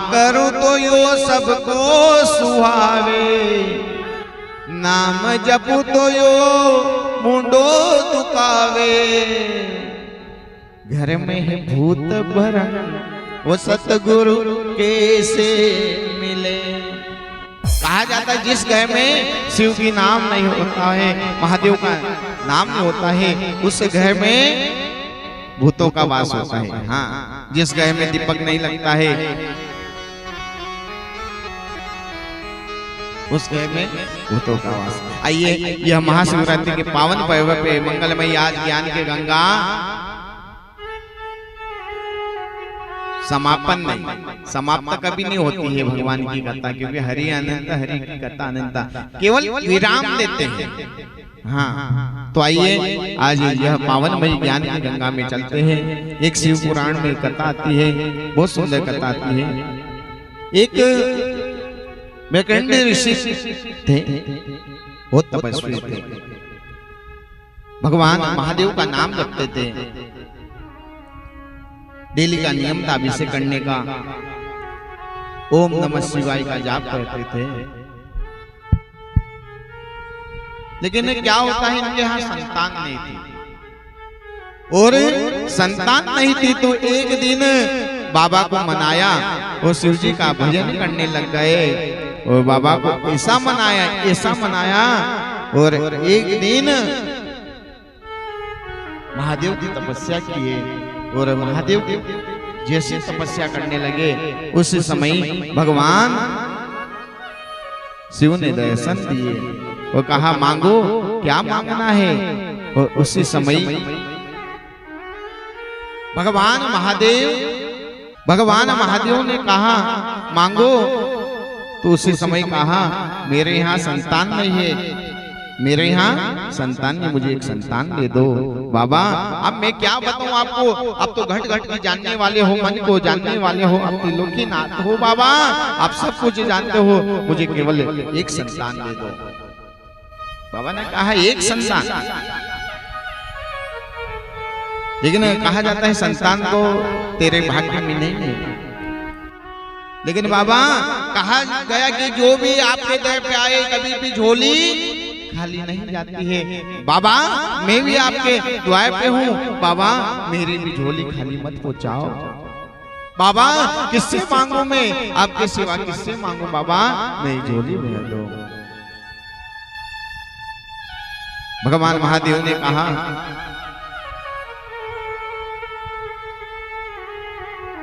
करूं तो यो सबको सुहावे, नाम जपू तो यो मुंडो दुखावे। घर में है भूत भरा वो सतगुरु कैसे मिले। कहा जाता है जिस घर में शिव की नाम नहीं होता है, महादेव का नाम नहीं होता है, उस घर में भूतों का वास होता है। हाँ, जिस घर में दीपक नहीं लगता है उस घर में भूतों का वास। आइए यह महाशिवरात्रि के पावन पर्व पे मंगलमयी आज ज्ञान के गंगा समापन नहीं, समाप्त कभी नहीं होती है भगवान की कथा, क्योंकि हरि अनंत, हरि की कथा अनंत, केवल विराम देते हैं। हाँ, तो आइए आज यह पावनमयी ज्ञान की गंगा में चलते हैं। एक शिव पुराण में कथा आती है, बहुत सुंदर कथा आती है। एक मार्कंडेय ऋषि थे, बहुत तपस्वी थे, भगवान महादेव का नाम जपते थे। डेली का नियम था अभिषेक करने का, ओम नमः शिवाय का जाप करते थे। लेकिन क्या होता है, इनके यहाँ संतान नहीं थी, और संतान नहीं थी तो एक दिन बाबा को मनाया और शिव जी का भजन करने लग गए। और बाबा को ऐसा मनाया और एक दिन महादेव की तपस्या किए, और महादेव जैसे तपस्या करने लगे उस समय भगवान शिव ने दर्शन दिए और कहा मांगो, क्या मांगना है। और उसी समय भगवान महादेव ने कहा मांगो, तो उसी समय कहा मेरे यहाँ संतान नहीं है, मेरे यहाँ संतान ने, मुझे एक संतान दे दो। बाबा अब मैं क्या बताऊं आपको, अब तो घट घट की जानने वाले हो, मन को जानने वाले हो, अब त्रिलोकीनाथ हो बाबा, आप सब कुछ जानते हो, मुझे केवल एक संतान दे दो। बाबा ने कहा एक संतान, लेकिन कहा जाता है संतान तो तेरे भाग्य में नहीं है। लेकिन बाबा कहा गया कि जो भी आपके दर पे आए कभी भी झोली खाली नहीं जाती है। बाबा मैं भी आपके द्वार पे हूँ, बाबा मेरी भी झोली खाली मत पहुंचाओ। बाबा किससे मांगू मैं, आपके सिवा किससे मांगू, बाबा मेरी झोली भर दो। भगवान महादेव ने कहा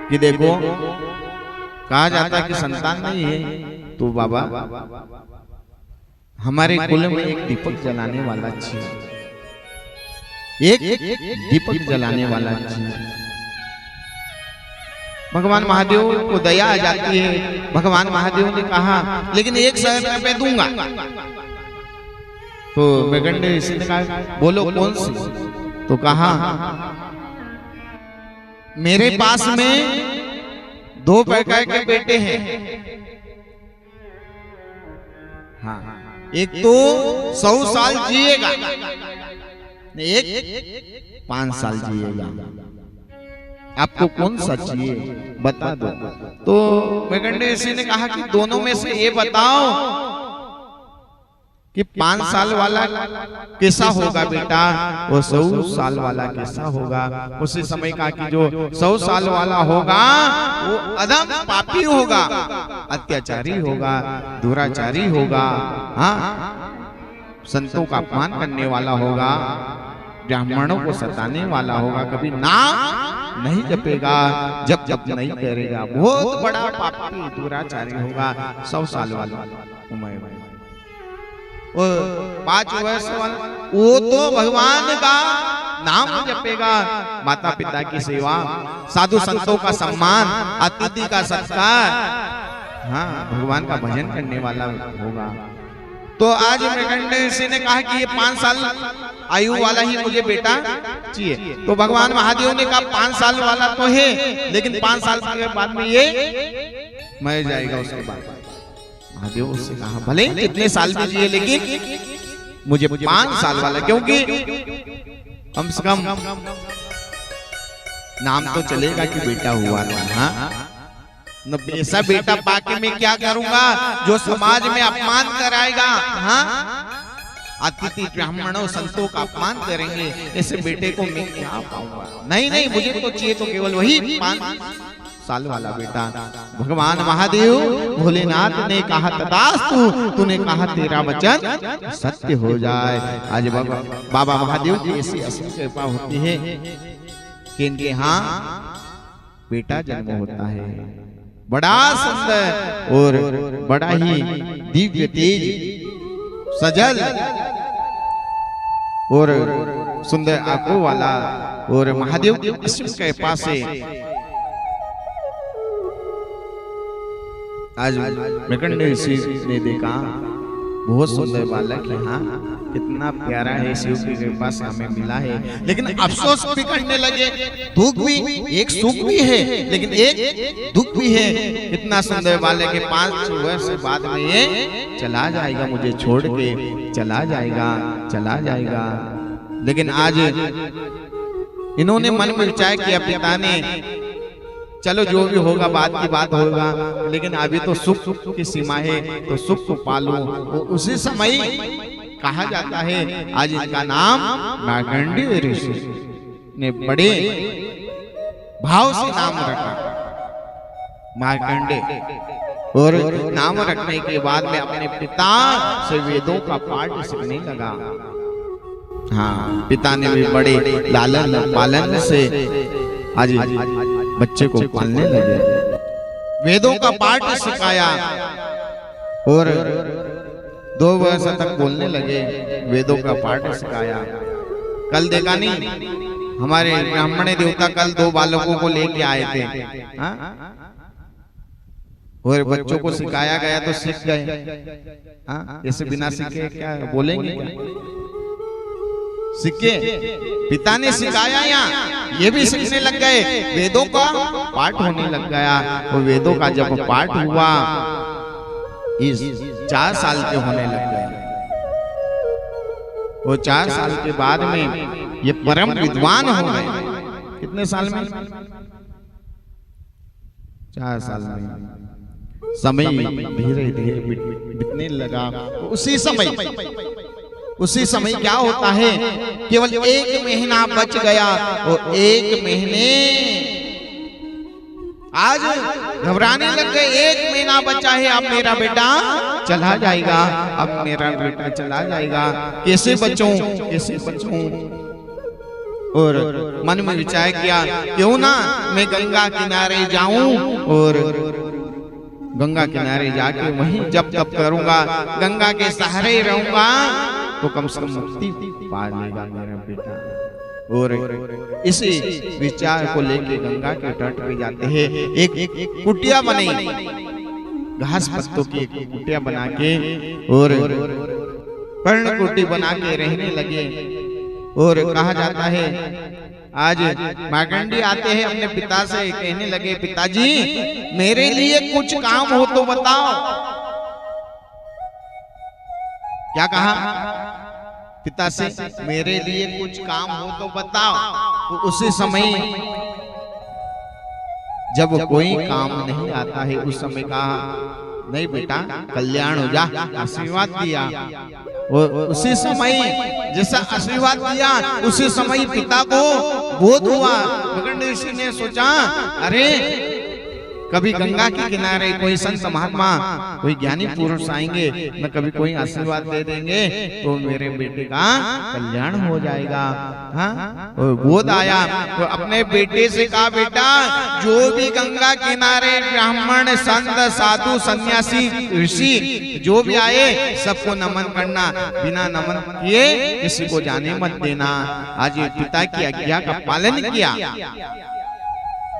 कि देखो, कहा जाता है कि संतान नहीं है, तो बाबा हमारे कुल में एक दीपक जलाने वाला चाहिए, एक दीपक जलाने वाला चाहिए। भगवान महादेव को दया आ जाती है। भगवान महादेव ने कहा लेकिन एक शर्त पे दूंगा। तो मार्कंडेय ऋषि ने कहा बोलो कौन सी। तो कहा मेरे पास में 2 प्रकार के बेटे हैं। हाँ, एक तो 100 साल जिएगा, एक 5 साल जिएगा, आपको कौन सा चाहिए बता दो। तो मार्कंडेय ऋषि ने कहा कि दोनों में से ये बताओ कि 5 साल वाला कैसा होगा बेटा और 100 साल वाला कैसा होगा। उसी समय का कि जो 100 साल वाला होगा वो अधम पापी होगा, अत्याचारी होगा, दुराचारी होगा, हाँ, संतों का अपमान करने वाला होगा, ब्राह्मणों को सताने वाला होगा, कभी नाम नहीं जपेगा, जब जब नहीं करेगा, बहुत बड़ा पापी दुराचारी होगा। 100 साल वाला उम्र 5 वर्ष वाला वो तो भगवान का नाम जपेगा, माता पिता की सेवा, साधु संतों का सम्मान, अतिथि का सत्कार, हाँ, भगवान का भजन करने वाला होगा। तो आज मार्कंडेय ऋषि ने कहा कि ये 5 साल आयु वाला ही मुझे बेटा चाहिए। तो भगवान महादेव ने कहा 5 साल वाला तो है, लेकिन 5 साल के बाद में ये मर जाएगा। उसके बाद महादेव उससे कहा भले कितने साल भी जिए, लेकिन मुझे 5 साल वाला, क्योंकि कम से कम नाम तो चलेगा कि बेटा हुआ था। हाँ, न ऐसा बेटा पाके मैं क्या करूंगा जो समाज में अपमान कराएगा। हाँ, अतिथि ब्राह्मणों संतों का अपमान करेंगे, ऐसे बेटे को मैं क्या पाऊंगा। नहीं नहीं, मुझे तो चाहिए तो केवल वही 5 साल वाला बेटा। भगवान महादेव भोलेनाथ ने कहा तथास्तु, तूने कहा तेरा वचन सत्य हो जाए। आज बाबा महादेव की ऐसी असीम कृपा होती है कि इनके यहाँ बेटा जन्म होता है, बड़ा सुंदर और बड़ा ही दिव्य तेज सजल और सुंदर आंखों वाला। और महादेव की असीम कृपा से आज मृकंडे ऋषि ने देखा बहुत सुंदर बालक है। हाँ, कितना प्यारा है, शिव की कृपा से हमें मिला है। लेकिन अफसोस भी करने लगे, दुख भी, एक सुख भी है लेकिन एक दुख भी है। इतना सुंदर बालक है, 5 वर्ष बाद में ये चला जाएगा, मुझे छोड़ के चला जाएगा, चला जाएगा। लेकिन आज इन्होंने मन में विचार किया, पिता ने चलो जो भी होगा बाद की बात होगा, लेकिन अभी तो सुख की सीमा है, तो सुख को पालो। उसी समय कहा जाता है, आज इनका नाम मार्कंडेय ऋषि ने बड़े भाव से नाम रखा मार्कंडेय। और नाम रखने के बाद में अपने पिता से वेदों का पाठ सीखने लगा। हाँ, पिता ने भी बड़े लालन पालन से आज बच्चे को पालने लगे, वेदों का पाठ सिखाया और 2 वर्ष तक बोलने लगे, वेदों का पाठ सिखाया। कल देखा नहीं, हमारे ब्राह्मण देवता कल 2 बालकों को लेके आए थे। हाँ? और बच्चों को सिखाया गया तो सीख गए। हाँ? ऐसे बिना सीखे क्या बोलेंगे? सीखे, पिता ने सिखाया, यहाँ ये भी सीखने लग गए, वेदों का पाठ होने लग गया। और वेदों का जब पाठ हुआ, इस 4 साल के होने लग गए। वो 4 साल के बाद में ये परम विद्वान हो गए। कितने साल में? 4 साल में। समय धीरे धीरे बीतने लगा। उसी समय क्या होता है, केवल 1 महीना बच गया। और 1 महीने आज घबराने लग गए, 1 महीना बचा है, अब मेरा बेटा चला जाएगा, अब मेरा बेटा चला जाएगा, कैसे बचूं, कैसे बचूं। और मन में विचार किया, क्यों ना मैं गंगा किनारे जाऊं और गंगा किनारे जाके वहीं जप तप करूंगा, गंगा के सहारे रहूंगा, तो कम से कम मुक्ति पा लेगा मेरा बेटा। और इसी विचार को लेके गंगा के तट पे जाते हैं। एक कुटिया बनाई, घास पत्तों की एक कुटिया बना के और पर्ण कुटी बना के रहने लगे। और कहा जाता है, आज मार्कंडेय आते हैं अपने पिता से, कहने लगे, पिताजी मेरे लिए कुछ काम हो तो बताओ। क्या कहा? पिता से मेरे लिए कुछ काम हो तो बताओ। तो उसी समय जब कोई काम नहीं आता है, उस समय कहा, नहीं बेटा कल्याण हो जा, आशीर्वाद दिया। और उसी समय जैसा आशीर्वाद दिया, उसी समय पिता को बोध हुआ। मृकंडेय ऋषि ने सोचा, अरे कभी गंगा के किनारे कोई संत महात्मा, कोई ज्ञानी पुरुष आएंगे, न कभी कोई आशीर्वाद दे देंगे, तो मेरे बेटे का कल्याण हो जाएगा। हाँ? और बोध आया तो अपने बेटे से कहा, बेटा जो भी गंगा किनारे ब्राह्मण संत साधु सन्यासी ऋषि जो भी आए, सबको नमन करना, बिना नमन किए किसी को जाने मत देना। आज पिता की आज्ञा का पालन किया।